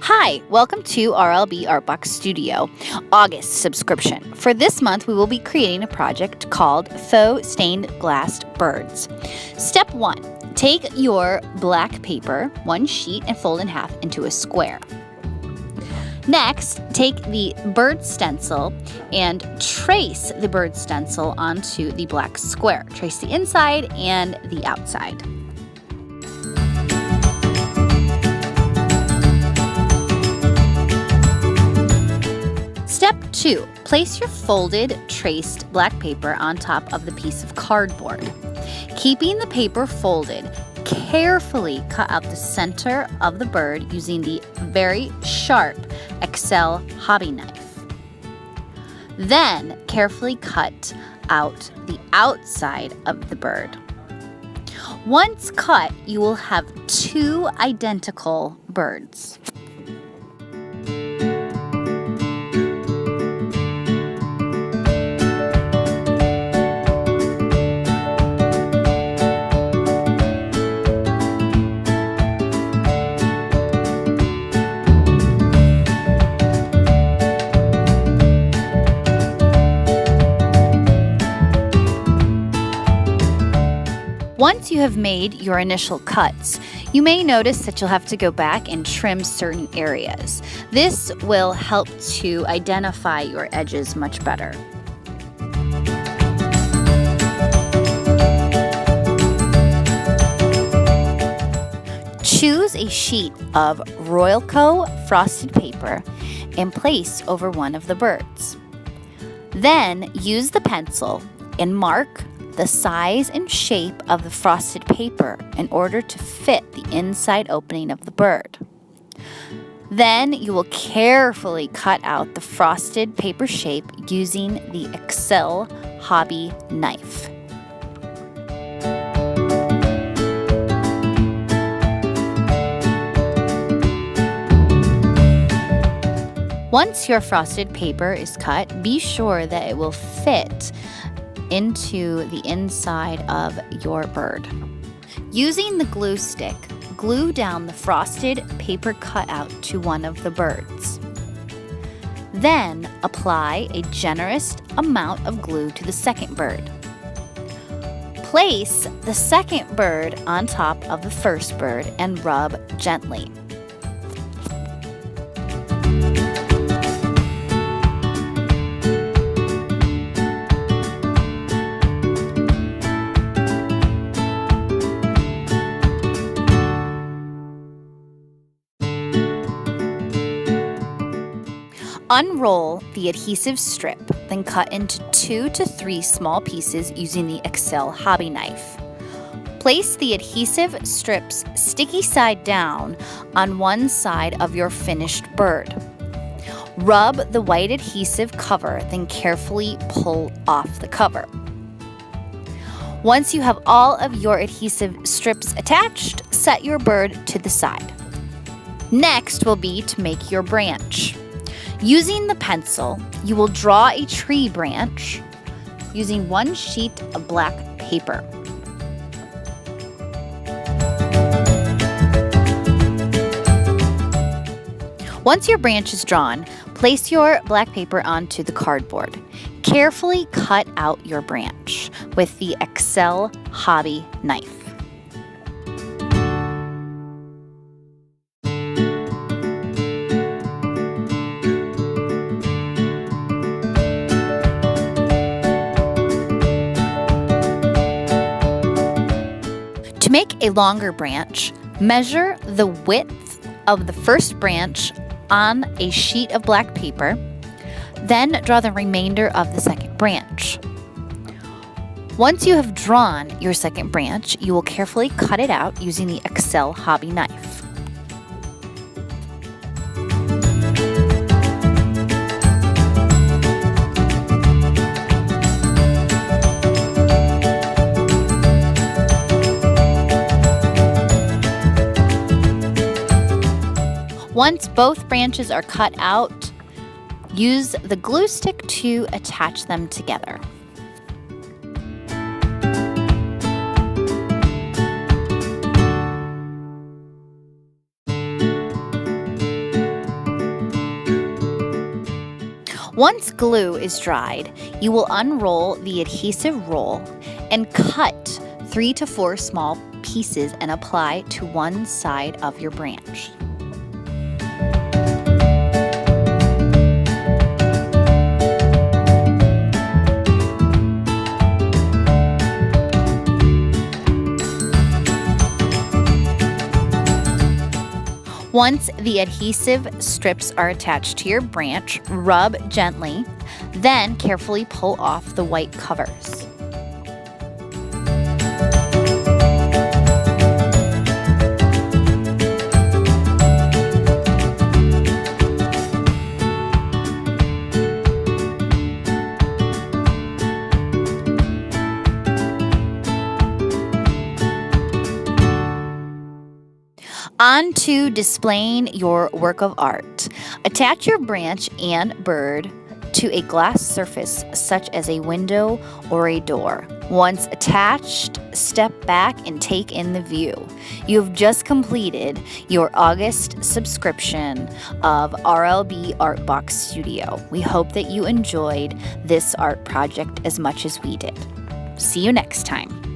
Hi, welcome to rlbARTBOXstudio August subscription. For this month, we will be creating a project called Faux Stained Glass Birds. Step 1. Take your black paper, one sheet, and fold in half into a square. Next, take the bird stencil and trace the bird stencil onto the black square. Trace the inside and the outside. Step 2. Place your folded, traced black paper on top of the piece of cardboard. Keeping the paper folded, carefully cut out the center of the bird using the very sharp XL hobby knife. Then carefully cut out the outside of the bird. Once cut, you will have two identical birds. Once you have made your initial cuts, you may notice that you'll have to go back and trim certain areas. This will help to identify your edges much better. Choose a sheet of Royalco frosted paper and place over one of the birds. Then use the pencil and mark the size and shape of the frosted paper in order to fit the inside opening of the bird. Then you will carefully cut out the frosted paper shape using the XL hobby knife. Once your frosted paper is cut, be sure that it will fit into the inside of your bird. Using the glue stick, glue down the frosted paper cutout to one of the birds. Then apply a generous amount of glue to the second bird. Place the second bird on top of the first bird and rub gently. Unroll the adhesive strip, then cut into 2 to 3 small pieces using the XL hobby knife. Place the adhesive strips sticky side down on one side of your finished bird. Rub the white adhesive cover, then carefully pull off the cover. Once you have all of your adhesive strips attached, set your bird to the side. Next will be to make your branch. Using the pencil, you will draw a tree branch using one sheet of black paper. Once your branch is drawn, place your black paper onto the cardboard. Carefully cut out your branch with the XL hobby knife. To make a longer branch, measure the width of the first branch on a sheet of black paper, then draw the remainder of the second branch. Once you have drawn your second branch, you will carefully cut it out using the XL hobby knife. Once both branches are cut out, use the glue stick to attach them together. Once glue is dried, you will unroll the adhesive roll and cut 3 to 4 small pieces and apply to one side of your branch. Once the adhesive strips are attached to your branch, rub gently, then carefully pull off the white covers. On to displaying your work of art. Attach your branch and bird to a glass surface such as a window or a door. Once attached, step back and take in the view. You have just completed your August subscription of RLB Art Box Studio. We hope that you enjoyed this art project as much as we did. See you next time.